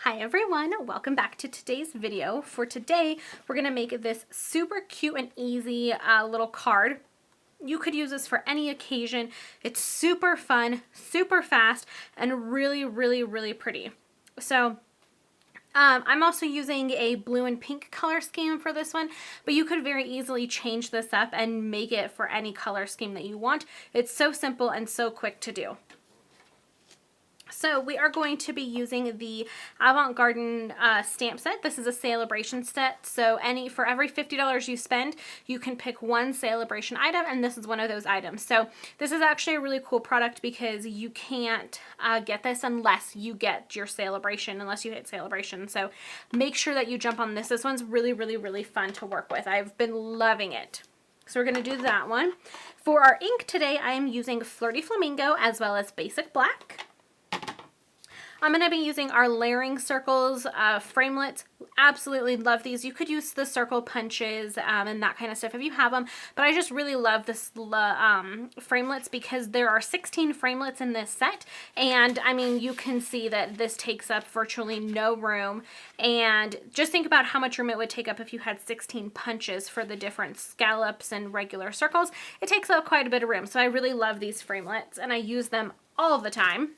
Hi everyone, welcome back to today's video. For today, we're gonna make this super cute and easy little card. You could use this for any occasion. It's super fun, super fast, and really pretty. So I'm also using a blue and pink color scheme for this one, but you could very easily change this up and make it for any color scheme that you want. It's so simple and so quick to do. So we are going to be using the Avant stamp set. This is a Sale-A-Bration set. So for every $50 you spend, you can pick one Sale-A-Bration item, and this is one of those items. So this is actually a really cool product because you can't get this unless you get your Sale-A-Bration, unless you hit Sale-A-Bration. So make sure that you jump on this. This one's really fun to work with. I've been loving it. So we're going to do that one. For our ink today, I am using Flirty Flamingo as well as Basic Black. I'm going to be using our layering circles, framelits. Absolutely love these. You could use the circle punches and that kind of stuff if you have them, but I just really love this framelits because there are 16 framelits in this set, and I mean, you can see that this takes up virtually no room, and just think about how much room it would take up if you had 16 punches for the different scallops and regular circles. It takes up quite a bit of room, so I really love these framelits, and I use them all the time.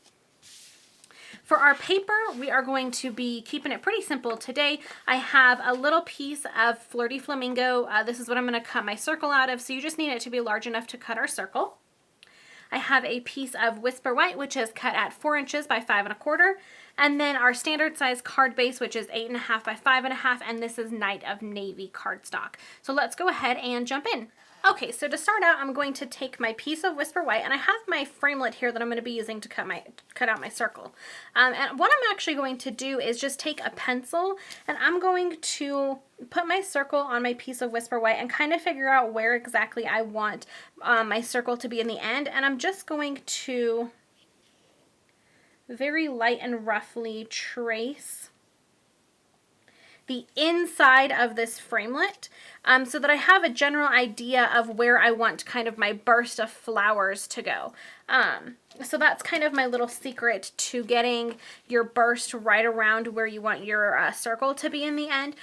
For our paper, we are going to be keeping it pretty simple today. I have a little piece of Flirty Flamingo. This is what I'm going to cut my circle out of, so you just need it to be large enough to cut our circle. I have a piece of Whisper White, which is cut at 4 inches by 5 1/4. And then our standard size card base, which is 8 1/2 by 5 1/2, and this is Night of Navy cardstock. So let's go ahead and jump in. Okay, so to start out, I'm going to take my piece of Whisper White, and I have my framelit here that I'm going to be using to cut out my circle. And what I'm actually going to do is just take a pencil, and I'm going to put my circle on my piece of Whisper White and kind of figure out where exactly I want my circle to be in the end. And I'm just going to very light and roughly trace the inside of this framelit so that I have a general idea of where I want kind of my burst of flowers to go. So that's kind of my little secret to getting your burst right around where you want your circle to be in the end.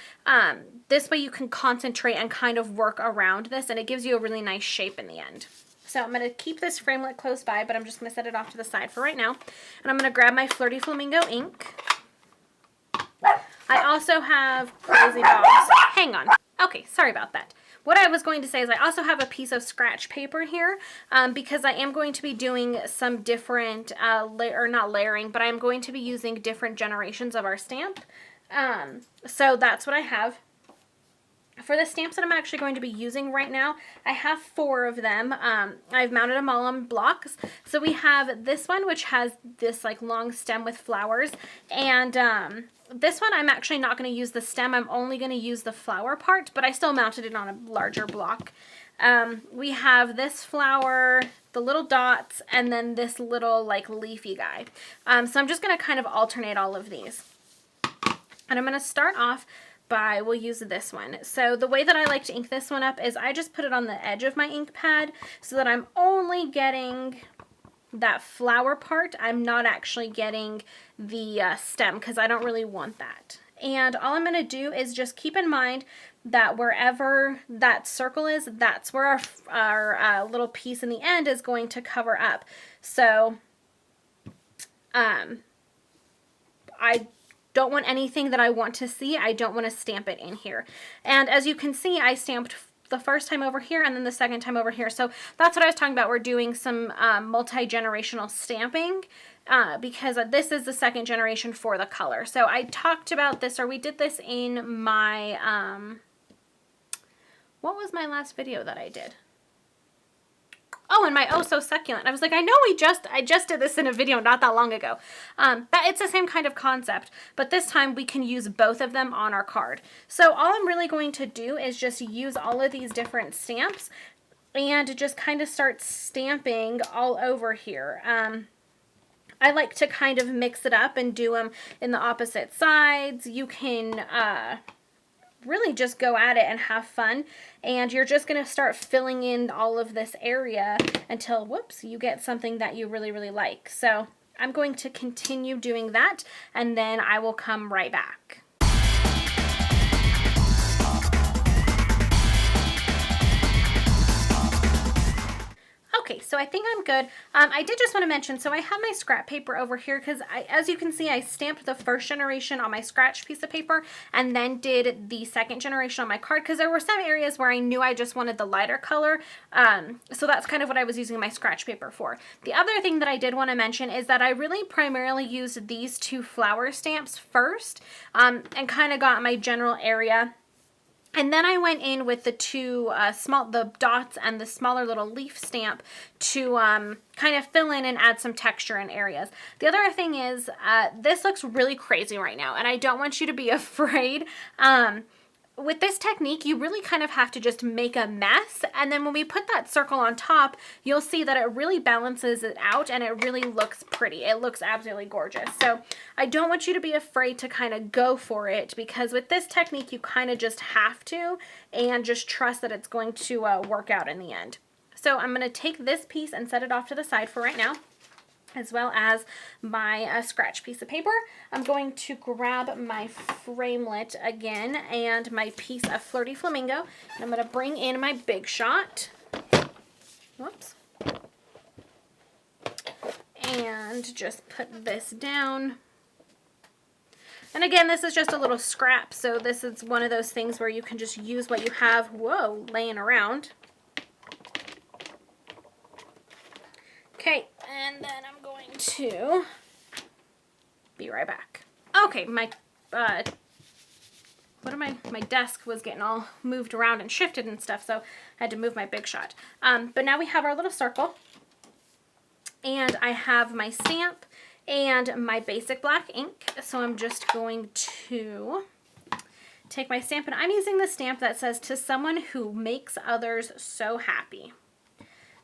This way you can concentrate and kind of work around this, and it gives you a really nice shape in the end. So I'm going to keep this framelit close by, but I'm just going to set it off to the side for right now. And I'm going to grab my Flirty Flamingo ink. I also have Crazy Dogs. Hang on. Okay, sorry about that. What I was going to say is I also have a piece of scratch paper here because I am going to be doing some different, not layering, but I'm going to be using different generations of our stamp. So that's what I have. For the stamps that I'm actually going to be using right now, I have 4 of them. I've mounted them all on blocks. So we have this one, which has this like long stem with flowers, and this one I'm actually not going to use the stem. I'm only going to use the flower part, but I still mounted it on a larger block. We have this flower, the little dots, and then this little like leafy guy. So I'm just going to kind of alternate all of these. And I'm going to start off by, we'll use this one. So the way that I like to ink this one up is I just put it on the edge of my ink pad so that I'm only getting that flower part. I'm not actually getting the stem because I don't really want that. And all I'm going to do is just keep in mind that wherever that circle is, that's where our little piece in the end is going to cover up. So I don't want anything that I want to see. I don't want to stamp it in here. And as you can see, I stamped the first time over here and then the second time over here. So that's what I was talking about. We're doing some multi-generational stamping because this is the second generation for the color. So I talked about this, or we did this in my, what was my last video that I did? Oh, and my Oh So Succulent. I was like, I know I just did this in a video not that long ago. But it's the same kind of concept, but this time we can use both of them on our card. So all I'm really going to do is just use all of these different stamps and just kind of start stamping all over here. I like to kind of mix it up and do them in the opposite sides. You can really just go at it and have fun, and you're just going to start filling in all of this area until, whoops, you get something that you really like. So I'm going to continue doing that, and then I will come right back. Okay, so I think I'm good. I did just want to mention, so I have my scrap paper over here because as you can see, I stamped the first generation on my scratch piece of paper and then did the second generation on my card because there were some areas where I knew I just wanted the lighter color. So that's kind of what I was using my scratch paper for. The other thing that I did want to mention is that I really primarily used these two flower stamps first and kind of got my general area. And then I went in with the two the dots and the smaller little leaf stamp to kind of fill in and add some texture in areas. The other thing is this looks really crazy right now, and I don't want you to be afraid. With this technique, you really kind of have to just make a mess, and then when we put that circle on top, you'll see that it really balances it out and it really looks pretty. It looks absolutely gorgeous. So I don't want you to be afraid to kind of go for it, because with this technique, you kind of just have to and just trust that it's going to work out in the end. So I'm going to take this piece and set it off to the side for right now, as well as my scratch piece of paper. I'm going to grab my framelit again and my piece of Flirty Flamingo, and I'm going to bring in my Big Shot. Whoops. And just put this down. And again, this is just a little scrap, so this is one of those things where you can just use what you have, laying around. Okay, and then I'm going to be right back. Okay, my desk was getting all moved around and shifted and stuff, so I had to move my Big Shot. But now we have our little circle, and I have my stamp and my basic black ink. So I'm just going to take my stamp, and I'm using the stamp that says, "To someone who makes others so happy."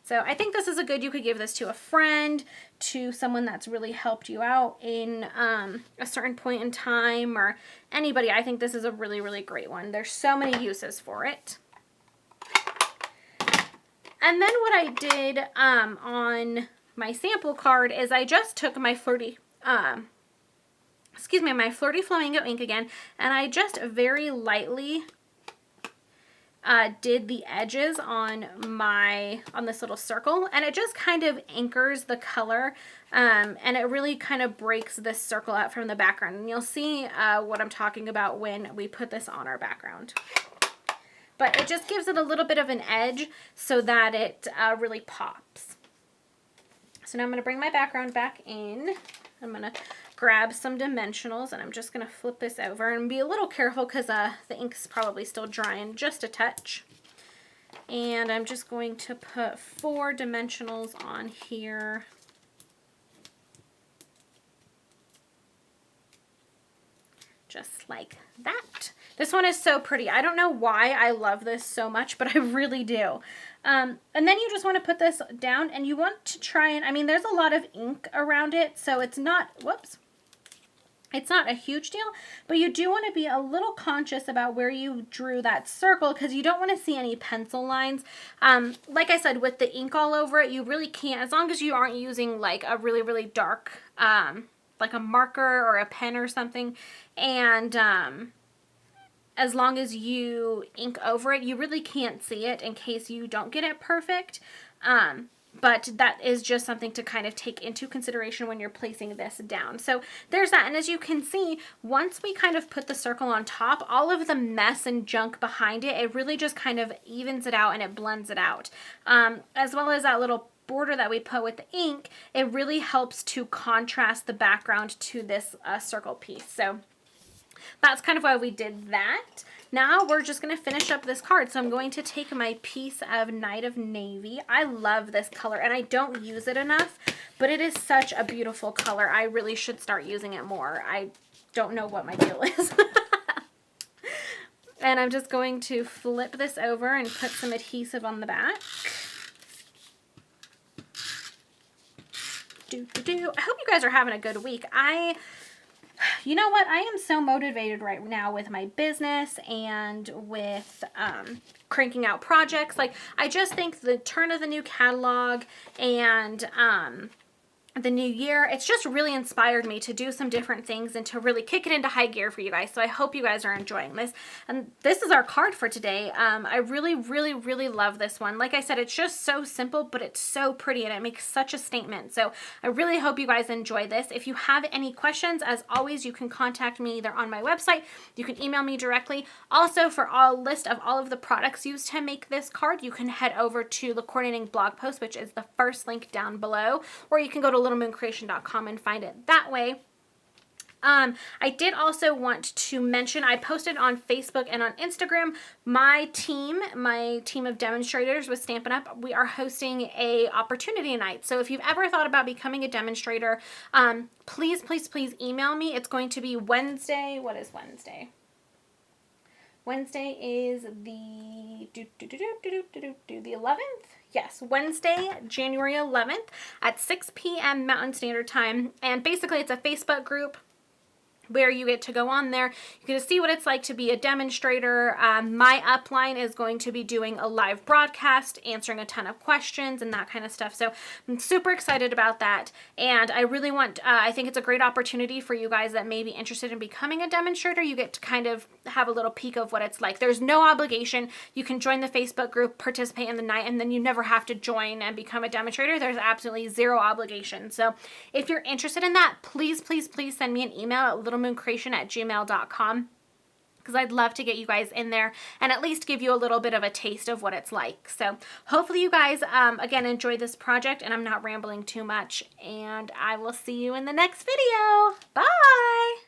So I think this is you could give this to a friend, to someone that's really helped you out in a certain point in time, or anybody. I think this is a really, really great one. There's so many uses for it. And then what I did on my sample card is I just took my Flirty Flamingo ink again, and I just very lightly did the edges on this little circle, and it just kind of anchors the color, and it really kind of breaks this circle out from the background, and you'll see what I'm talking about when we put this on our background. But it just gives it a little bit of an edge so that it really pops. So now I'm going to bring my background back in. I'm going to grab some dimensionals, and I'm just going to flip this over and be a little careful because the ink's probably still drying just a touch. And I'm just going to put 4 dimensionals on here. Just like that. This one is so pretty. I don't know why I love this so much, but I really do. And then you just want to put this down, and you want to try and, there's a lot of ink around it, so it's not, it's not a huge deal, but you do want to be a little conscious about where you drew that circle, because you don't want to see any pencil lines. Like I said, with the ink all over it, you really can't, as long as you aren't using like a really, really dark, like a marker or a pen or something, and as long as you ink over it, you really can't see it in case you don't get it perfect. But that is just something to kind of take into consideration when you're placing this down. So there's that. And as you can see, once we kind of put the circle on top, all of the mess and junk behind it, it really just kind of evens it out and it blends it out. As well as that little border that we put with the ink, it really helps to contrast the background to this circle piece. So that's kind of why we did that. Now we're just going to finish up this card. So I'm going to take my piece of Night of Navy. I love this color, and I don't use it enough, but it is such a beautiful color. I really should start using it more. I don't know what my deal is. And I'm just going to flip this over and put some adhesive on the back. I hope you guys are having a good week. You know what? I am so motivated right now with my business and with cranking out projects. Like, I just think the turn of the new catalog and the new year. It's just really inspired me to do some different things and to really kick it into high gear for you guys. So I hope you guys are enjoying this. And this is our card for today. I really, really, really love this one. Like I said, it's just so simple, but it's so pretty and it makes such a statement. So I really hope you guys enjoy this. If you have any questions, as always, you can contact me either on my website, you can email me directly. Also, for a list of all of the products used to make this card, you can head over to the coordinating blog post, which is the first link down below, or you can go to littlemooncreation.com and find it that way. I did also want to mention, I posted on Facebook and on Instagram, my team of demonstrators with Stampin' Up, we are hosting a opportunity night. So if you've ever thought about becoming a demonstrator, please, please, please email me. It's going to be Wednesday. What is Wednesday? Wednesday is the 11th? Yes, Wednesday, January 11th at 6 p.m. Mountain Standard Time. And basically it's a Facebook group where you get to go on there. You get to see what it's like to be a demonstrator. My upline is going to be doing a live broadcast, answering a ton of questions and that kind of stuff. So I'm super excited about that. And I really want, I think it's a great opportunity for you guys that may be interested in becoming a demonstrator. You get to kind of have a little peek of what it's like. There's no obligation. You can join the Facebook group, participate in the night, and then you never have to join and become a demonstrator. There's absolutely zero obligation. So if you're interested in that, please, please, please send me an email at littlemooncreation@gmail.com, because I'd love to get you guys in there and at least give you a little bit of a taste of what it's like. So hopefully you guys, again, enjoy this project and I'm not rambling too much, and I will see you in the next video. Bye!